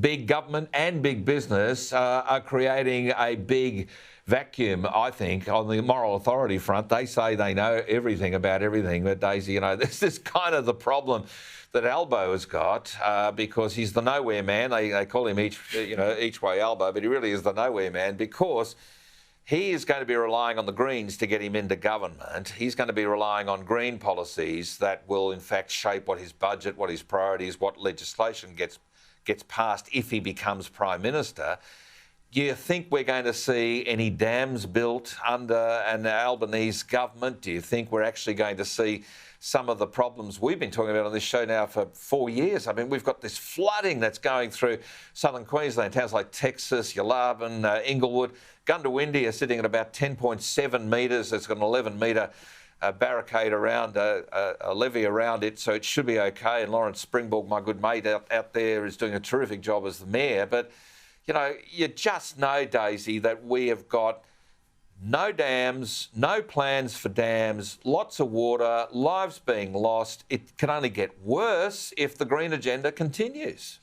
big government and big business are creating a big vacuum, I think, on the moral authority front. They say they know everything about everything, but Daisy, this is kind of the problem that Albo has got because he's the nowhere man. They call him each way Albo, but he really is the nowhere man because he is going to be relying on the Greens to get him into government. He's going to be relying on Green policies that will, in fact, shape what his budget, what his priorities, what legislation gets passed if he becomes Prime Minister. Do you think we're going to see any dams built under an Albanese government? Do you think we're actually going to see some of the problems we've been talking about on this show now for 4 years? I mean, we've got this flooding that's going through southern Queensland, towns like Texas, Yallarvin, Inglewood. Gundawindi is sitting at about 10.7 metres. It's got an 11-metre barricade around, a levee around it, so it should be okay. And Lawrence Springborg, my good mate out there, is doing a terrific job as the mayor. But you just know, Daisy, that we have got no dams, no plans for dams, lots of water, lives being lost. It can only get worse if the Green agenda continues.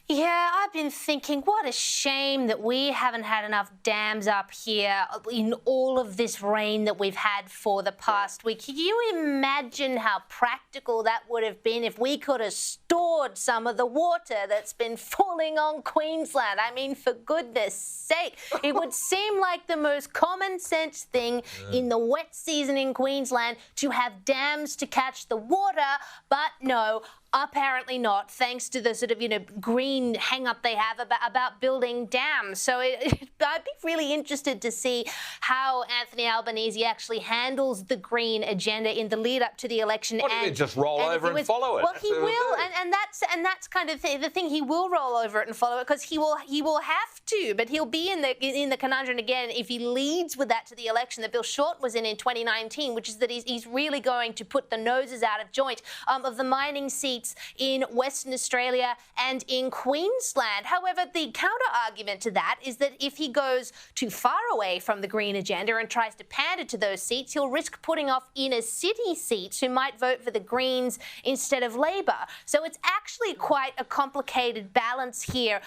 Yeah, I've been thinking, what a shame that we haven't had enough dams up here in all of this rain that we've had for the past week. Can you imagine how practical that would have been if we could have stored some of the water that's been falling on Queensland? I mean, for goodness sake, it would seem like the most common sense thing in the wet season in Queensland to have dams to catch the water, but no, apparently not, thanks to the sort of, green hang-up they have about building dams. So I'd be really interested to see how Anthony Albanese actually handles the green agenda in the lead-up to the election. What, and just roll over and follow it? Well, he will, and that's kind of the thing. He will roll over it and follow it because he will have to, but he'll be in the conundrum again if he leads with that to the election that Bill Shorten was in 2019, which is that he's really going to put the noses out of joint of the mining seats in Western Australia and in Queensland. However, the counter-argument to that is that if he goes too far away from the Green agenda and tries to pander to those seats, he'll risk putting off inner-city seats who might vote for the Greens instead of Labor. So it's actually quite a complicated balance here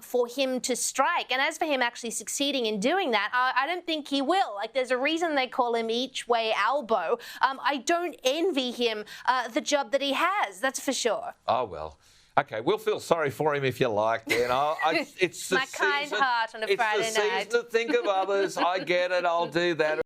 for him to strike. And as for him actually succeeding in doing that, I don't think he will. Like, there's a reason they call him each-way Albo. I don't envy him the job that he has, that's for sure. Oh, well. OK, we'll feel sorry for him if you like. It's my kind heart on a Friday night. It's the season to think of others. I get it. I'll do that.